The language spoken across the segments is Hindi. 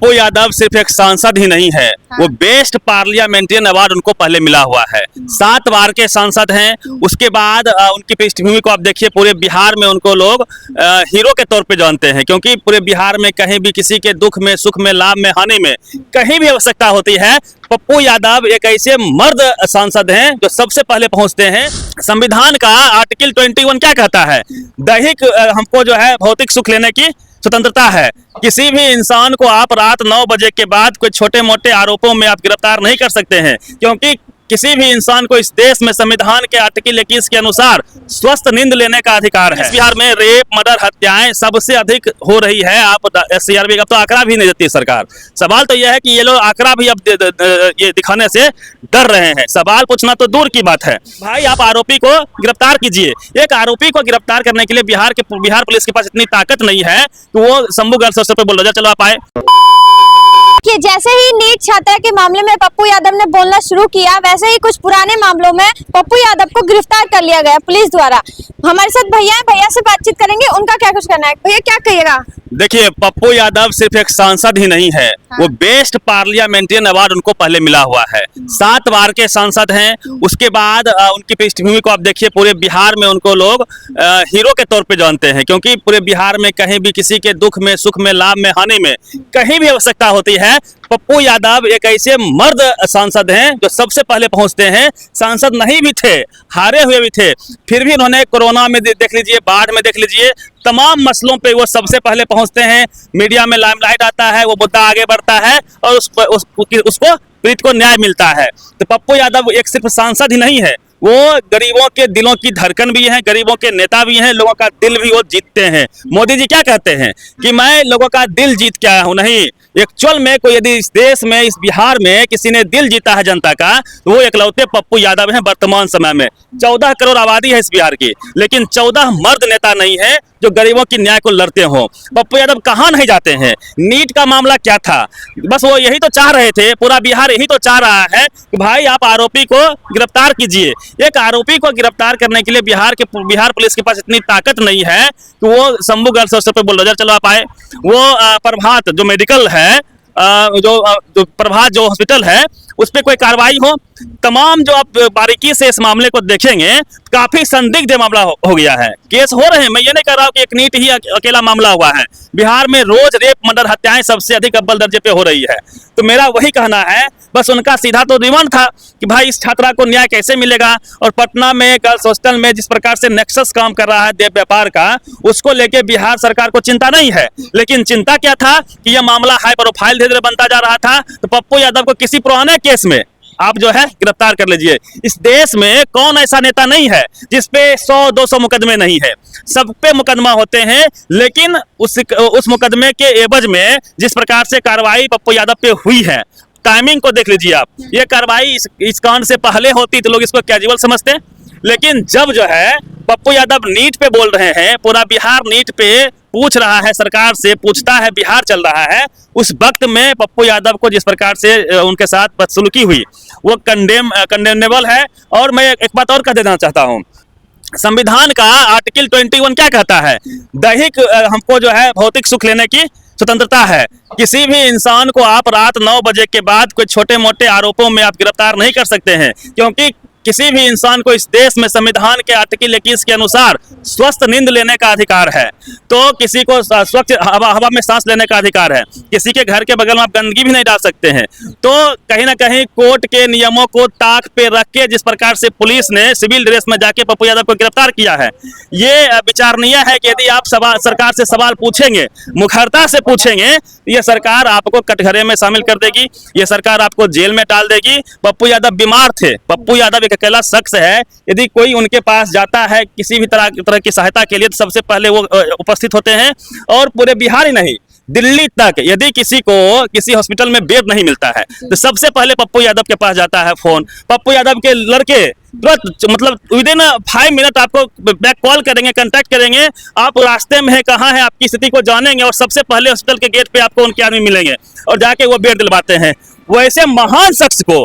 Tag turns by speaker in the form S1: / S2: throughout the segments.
S1: पप्पू यादव सिर्फ एक सांसद ही नहीं है, वो बेस्ट पार्लियामेंटेरियन अवार्ड उनको पहले मिला हुआ है। 7 बार के सांसद हैं। उसके बाद उनकी पृष्ठभूमि को आप देखिए, पूरे बिहार में उनको लोग हीरो के तौर पे जानते हैं, क्योंकि पूरे बिहार में कहीं भी किसी के दुख में, सुख में, लाभ में, हानि में कहीं भी आवश्यकता होती है, पप्पू यादव एक ऐसे मर्द सांसद हैं जो सबसे पहले पहुंचते हैं। संविधान का आर्टिकल 21 क्या कहता है? दैहिक हमको जो है भौतिक सुख लेने की स्वतंत्रता है। किसी भी इंसान को आप रात 9 बजे के बाद कोई छोटे मोटे आरोपों में आप गिरफ्तार नहीं कर सकते हैं, क्योंकि किसी भी इंसान को इस देश में संविधान के आर्टिकल 21 के अनुसार स्वस्थ नींद लेने का अधिकार है। बिहार में रेप, मर्डर, हत्याएं सबसे अधिक हो रही है। आप SCRB का तो आंकड़ा भी नहीं देती सरकार। सवाल तो यह है कि ये लोग आंकड़ा भी अब ये दिखाने से डर रहे हैं। सवाल पूछना तो दूर की बात है। भाई, आप आरोपी को गिरफ्तार कीजिए। एक आरोपी को गिरफ्तार करने के लिए बिहार पुलिस के पास इतनी ताकत नहीं है कि वो शंभू गर्ल्स हॉस्टल पे बोल रहा है चलो आप आए।
S2: कि जैसे ही नीट छात्रा के मामले में पप्पू यादव ने बोलना शुरू किया, वैसे ही कुछ पुराने मामलों में पप्पू यादव को गिरफ्तार कर लिया गया पुलिस द्वारा। हमारे साथ भैया हैं, भैया से बातचीत करेंगे, उनका क्या कुछ करना है। भैया क्या कहिएगा?
S1: देखिए, पप्पू यादव सिर्फ एक सांसद ही नहीं है, वो बेस्ट पार्लियामेंटेरियन अवार्ड उनको पहले मिला हुआ है। 7 बार के सांसद हैं। उसके बाद उनकी पृष्ठभूमि को आप देखिए, पूरे बिहार में उनको लोग हीरो के तौर पे जानते हैं, क्योंकि पूरे बिहार में कहीं भी किसी के दुख में, सुख में, लाभ में, हानि में कहीं भी आवश्यकता होती है, पप्पू यादव एक ऐसे मर्द सांसद हैं जो सबसे पहले पहुंचते हैं। सांसद नहीं भी थे, हारे हुए भी थे, फिर भी उन्होंने कोरोना में देख लीजिए, बाढ़ में देख लीजिए, तमाम मसलों पे वो सबसे पहले पहुंचते हैं। मीडिया में लाइमलाइट आता है, वो मुद्दा आगे बढ़ता है और उसको पीड़ित को न्याय मिलता है। तो पप्पू यादव एक सिर्फ सांसद ही नहीं है, वो गरीबों के दिलों की धड़कन भी हैं, गरीबों के नेता भी हैं, लोगों का दिल भी वो जीतते हैं। मोदी जी क्या कहते हैं कि मैं लोगों का दिल जीत के आया हूं। नहीं, एक्चुअल में कोई यदि इस देश में, इस बिहार में किसी ने दिल जीता है जनता का, तो वो एकलौते पप्पू यादव हैं। वर्तमान समय में 14 करोड़ आबादी है इस बिहार की, लेकिन 14 मर्द नेता नहीं है जो गरीबों की न्याय को लड़ते हो। पप्पू यादव कहाँ नहीं जाते हैं। नीट का मामला क्या था, बस वो यही तो चाह रहे थे, पूरा बिहार यही तो चाह रहा है कि भाई आप आरोपी को गिरफ्तार कीजिए। एक आरोपी को गिरफ्तार करने के लिए बिहार पुलिस के पास इतनी ताकत नहीं है कि वो शंभू गर्ल्स हॉस्टल पे बोल रहा है चलो आप आए। वो प्रभात जो मेडिकल है, जो प्रभात जो हॉस्पिटल है, उस पर कोई कार्रवाई हो। तमाम जो आप बारीकी से इस मामले को देखेंगे, काफी संदिग्ध मामला हो गया है। केस हो रहे हैं, मैं ये नहीं कह रहा हूँ कि एक नीट ही अकेला मामला हुआ है। बिहार में रोज रेप, मर्डर, हत्याएं सबसे अधिक अव्वल दर्जे पे हो रही है। तो मेरा वही कहना है, बस उनका सीधा तो डिमांड था कि भाई इस छात्रा को न्याय कैसे मिलेगा। और पटना में गर्ल्स हॉस्टल में जिस प्रकार से नेक्सस काम कर रहा है देव व्यापार का, उसको लेके बिहार सरकार को चिंता नहीं है। लेकिन चिंता क्या था कि यह मामला हाई प्रोफाइल धीरे धीरे बनता जा रहा था। तो पप्पू यादव को किसी पुराने केस में आप जो है गिरफ्तार कर लीजिए। इस देश में कौन ऐसा नेता नहीं है जिसपे 100-200 मुकदमे नहीं है, सब पे मुकदमा होते हैं। लेकिन उस मुकदमे के एवज में जिस प्रकार से कार्रवाई पप्पू यादव पे हुई है, टाइमिंग को देख लीजिए आप। ये कार्रवाई इस कांड से पहले होती तो लोग इसको कैजुअल समझते, लेकिन जब जो है पप्पू यादव नीट पे बोल रहे हैं, पूरा बिहार नीट पे पूछ रहा है, सरकार से पूछता है, बिहार चल रहा है, उस वक्त में पप्पू यादव को जिस प्रकार से उनके साथ बदसलूकी हुई वो कंडेमनेबल है। और मैं एक बात और कह देना चाहता हूँ, संविधान का आर्टिकल 21 क्या कहता है? दैहिक हमको जो है भौतिक सुख लेने की स्वतंत्रता है। किसी भी इंसान को आप रात 9 बजे के बाद कोई छोटे मोटे आरोपों में आप गिरफ्तार नहीं कर सकते हैं, क्योंकि किसी भी इंसान को इस देश में संविधान के आर्टिकल 21 के अनुसार स्वस्थ नींद लेने का अधिकार है। तो किसी को स्वच्छ हवा में सांस लेने का अधिकार है। किसी के घर के बगल में आप गंदगी भी नहीं डाल सकते हैं। तो कहीं ना कहीं कोर्ट के नियमों को ताक पे रख के जिस प्रकार से पुलिस ने सिविल ड्रेस में जाके पप्पू यादव को गिरफ्तार किया है, ये विचारणीय है कि यदि आप सरकार से सवाल पूछेंगे, मुखरता से पूछेंगे, ये सरकार आपको कटघरे में शामिल कर देगी, ये सरकार आपको जेल में डाल देगी। पप्पू यादव बीमार थे। पप्पू यादव अकेला शख्स है, यदि कोई उनके पास जाता है किसी भी तरह की सहायता के लिए, तो सबसे पहले वो उपस्थित होते हैं। और पूरे बिहार ही नहीं, दिल्ली तक यदि किसी को किसी हॉस्पिटल में बेड नहीं मिलता है तो सबसे पहले पप्पू यादव के पास जाता है फोन। पप्पू यादव के लड़के तुरंत, मतलब विदिन 5 मिनट आपको बैक कॉल करेंगे, कांटेक्ट करेंगे, आप रास्ते में है, कहाँ है, आपकी स्थिति को जानेंगे और सबसे पहले हॉस्पिटल के गेट पे आपको उनके आदमी मिलेंगे और जाके वो बेड दिलवाते हैं। वैसे महान शख्स को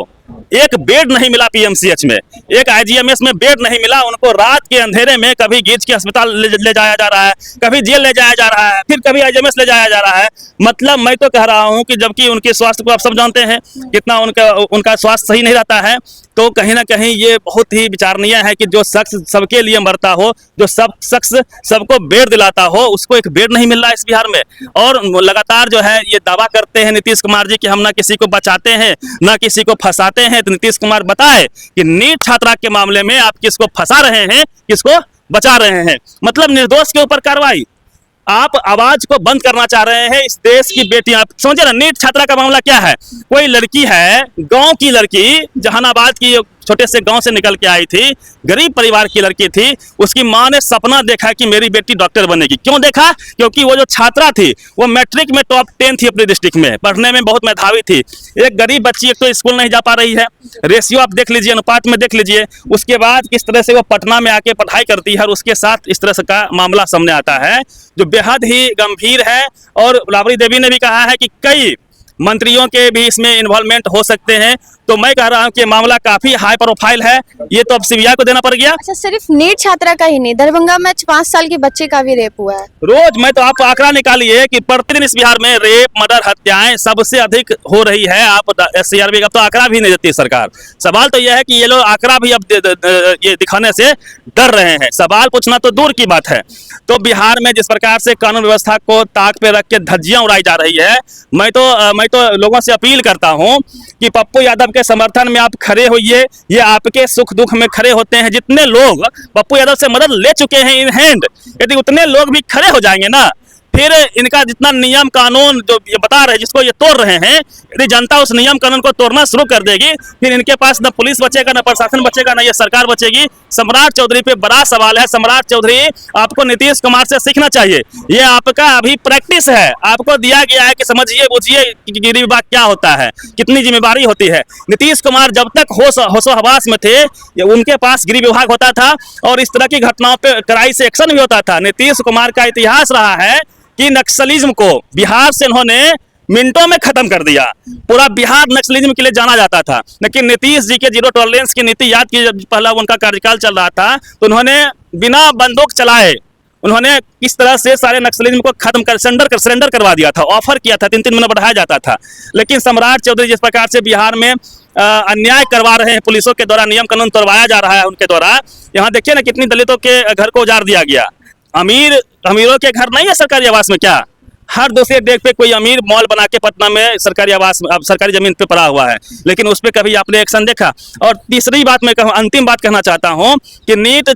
S1: एक बेड नहीं मिला पीएमसीएच में, एक आईजीएमएस में बेड नहीं मिला। उनको रात के अंधेरे में कभी गीज के अस्पताल ले जाया जा रहा है, कभी जेल ले जाया जा रहा है, फिर कभी आईजीएमएस ले जाया जा रहा है। मतलब मैं तो कह रहा हूं कि जबकि उनके स्वास्थ्य को आप सब जानते हैं कितना उनका स्वास्थ्य सही नहीं रहता है, तो कहीं ना कहीं ये बहुत ही विचारणीय है कि जो शख्स सबके लिए मरता हो, जो सब शख्स सबको बेड दिलाता हो, उसको एक बेड नहीं मिल रहा है इस बिहार में। और लगातार जो है ये दावा करते हैं नीतीश कुमार जी कि हम ना किसी को बचाते हैं ना किसी को फंसाते हैं। तो नीतीश कुमार बताए कि नीट छात्रा के मामले में आप किसको फंसा रहे हैं, किसको बचा रहे हैं। मतलब निर्दोष के ऊपर कार्रवाई, आप आवाज को बंद करना चाह रहे हैं इस देश की बेटियां। समझे ना, नीट छात्रा का मामला क्या है? कोई लड़की है, गांव की लड़की, जहानाबाद की छोटे से गांव से निकल के आई थी, गरीब परिवार की लड़की थी। उसकी मां ने सपना देखा कि मेरी बेटी डॉक्टर बनेगी। क्यों देखा? क्योंकि वो जो छात्रा थी वो मैट्रिक में टॉप 10 थी अपने डिस्ट्रिक्ट में, पढ़ने में बहुत मेधावी थी। एक गरीब बच्ची एक तो स्कूल नहीं जा पा रही है, रेशियो आप देख लीजिए, अनुपात में देख लीजिए। उसके बाद किस तरह से वो पटना में आके पढ़ाई करती है और उसके साथ इस तरह से का मामला सामने आता है जो बेहद ही गंभीर है। और राबड़ी देवी ने भी कहा है कि कई मंत्रियों के भी इसमें इन्वॉल्वमेंट हो सकते हैं। तो मैं कह रहा हूं कि मामला काफी हाई प्रोफाइल है, ये तो अब सीबीआई को देना पड़ गया।
S2: अच्छा, सिर्फ नीट छात्रा का ही नहीं, दरभंगा में 5 साल के बच्चे का भी रेप हुआ है।
S1: रोज मैं तो आप आंकड़ा निकालिए कि प्रतिदिन इस बिहार में रेप, मर्डर, हत्याएं सबसे अधिक हो रही है। आप SCRB का तो आंकड़ा भी नहीं देती सरकार। सवाल तो यह है कि ये लोग आंकड़ा भी अब ये दिखाने से डर रहे हैं। सवाल पूछना तो दूर की बात है। तो बिहार में जिस प्रकार से कानून व्यवस्था को ताक पे रख के धज्जियां उड़ाई जा रही है, मैं तो लोगों से अपील करता हूं कि पप्पू यादव के समर्थन में आप खड़े होइए। ये आपके सुख दुख में खड़े होते हैं। जितने लोग पप्पू यादव से मदद ले चुके हैं इन हैंड, यदि उतने लोग भी खड़े हो जाएंगे ना, फिर इनका जितना नियम कानून जो ये बता रहे हैं, जिसको ये तोड़ रहे हैं, यदि जनता उस नियम कानून को तोड़ना शुरू कर देगी, फिर इनके पास न पुलिस बचेगा, न प्रशासन बचेगा, न ये सरकार बचेगी। सम्राट चौधरी पे बड़ा सवाल है। सम्राट चौधरी, आपको नीतीश कुमार से सीखना चाहिए। ये आपका अभी प्रैक्टिस है, आपको दिया गया है कि समझिए बुझिए कि गृह विभाग क्या होता है, कितनी जिम्मेदारी होती है। नीतीश कुमार जब तक होशो हवास में थे, उनके पास गृह विभाग होता था और इस तरह की घटनाओं पर कड़ाई से एक्शन भी होता था। नीतीश कुमार का इतिहास रहा है कि नक्सलिज्म को बिहार से इन्होंने मिनटों में खत्म कर दिया। पूरा बिहार नक्सलिज्म के लिए जाना जाता था। लेकिन नीतीश जी के जीरो टॉलरेंस की नीति याद की, जब पहला उनका कार्यकाल चल रहा था तो उन्होंने बिना बंदूक चलाए उन्होंने किस तरह से सारे नक्सलिज्म को खत्म कर सरेंडर करवा दिया था। ऑफर किया था, 3-3 महीना बढ़ाया जाता था। लेकिन सम्राट चौधरी जिस प्रकार से बिहार में अन्याय करवा रहे हैं, पुलिसों के द्वारा नियम कानून तोड़वाया जा रहा है उनके द्वारा। यहाँ देखिए ना, कितनी दलितों के घर को उजाड़ दिया गया। अमीरों के घर नहीं है सरकारी आवास में क्या? हर दूसरे डेग पे कोई अमीर मॉल बना के पटना में सरकारी आवास में, सरकारी जमीन पे पड़ा हुआ है, लेकिन उस पर कभी आपने एक्शन देखा? और तीसरी बात मैं कहूँ, अंतिम बात कहना चाहता हूँ कि नीट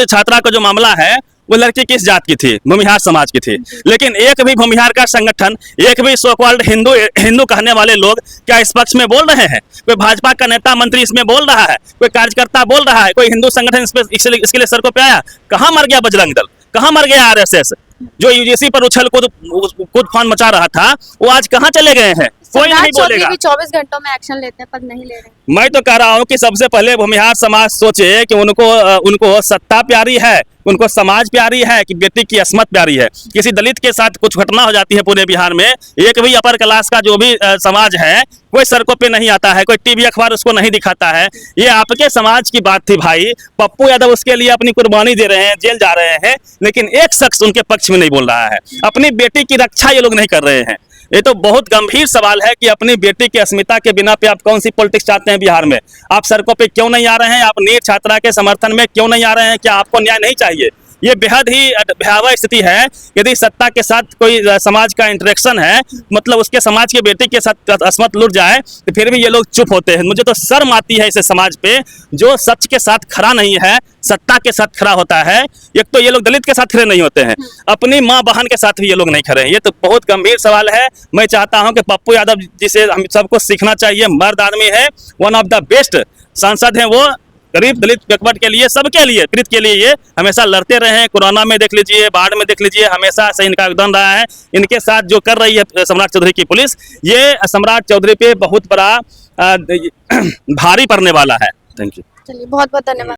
S1: छात्रा का जो मामला है वो लड़की किस जात की थी? भूमिहार समाज की थी। लेकिन एक भी भूमिहार का संगठन, एक भी सो कॉल्ड हिंदू कहने वाले लोग क्या इस पक्ष में बोल रहे हैं? कोई भाजपा का नेता मंत्री इसमें बोल रहा है? कोई कार्यकर्ता बोल रहा है? कोई हिंदू संगठन इसके लिए सड़कों पे आया? कहाँ मर गया बजरंग दल? कहाँ मर गया RSS? जो UGC पर उछल कूद फान मचा रहा था, वो आज कहाँ चले गए हैं? कोई नहीं बोलेगा।
S2: 24 घंटों में एक्शन लेते हैं पर नहीं ले रहे।
S1: मैं तो कह रहा हूँ कि सबसे पहले भूमिहार समाज सोचे कि उनको सत्ता प्यारी है, उनको समाज प्यारी है कि बेटी की अस्मत प्यारी है। किसी दलित के साथ कुछ घटना हो जाती है पूरे बिहार में, एक भी अपर क्लास का जो भी समाज है, कोई सड़कों पे नहीं आता है, कोई टीवी अखबार उसको नहीं दिखाता है। ये आपके समाज की बात थी भाई। पप्पू यादव उसके लिए अपनी कुर्बानी दे रहे हैं, जेल जा रहे हैं, लेकिन एक शख्स उनके पक्ष में नहीं बोल रहा है। अपनी बेटी की रक्षा ये लोग नहीं कर रहे हैं। ये तो बहुत गंभीर सवाल है कि अपनी बेटी की अस्मिता के बिना पे आप कौन सी पॉलिटिक्स चाहते हैं बिहार में? आप सड़कों पे क्यों नहीं आ रहे हैं? आप नीट छात्रा के समर्थन में क्यों नहीं आ रहे हैं? क्या आपको न्याय नहीं चाहिए? ये बेहद ही भयावह स्थिति है। यदि सत्ता के साथ कोई समाज का इंटरेक्शन है, मतलब उसके समाज के बेटे के साथ अस्मत लुट जाए, तो फिर भी ये लोग चुप होते हैं। मुझे तो शर्म आती है इस समाज पे जो सच के साथ खड़ा नहीं है, सत्ता के साथ खड़ा होता है। एक तो ये लोग दलित के साथ खड़े नहीं होते हैं, अपनी माँ बहन के साथ भी ये लोग नहीं खड़े हैं। ये तो बहुत गंभीर सवाल है। मैं चाहता हूँ कि पप्पू यादव जिसे हम सबको सीखना चाहिए, मर्द आदमी है, वन ऑफ द बेस्ट सांसद हैं वो। गरीब दलित बैकवर्ड के लिए, सबके लिए, पीड़ित के लिए ये हमेशा लड़ते रहे हैं। कोरोना में देख लीजिए, बाढ़ में देख लीजिए, हमेशा से इनका योगदान रहा है। इनके साथ जो कर रही है सम्राट चौधरी की पुलिस, ये सम्राट चौधरी पे बहुत बड़ा भारी पड़ने वाला है। Thank you.
S2: चलिए, बहुत बहुत धन्यवाद।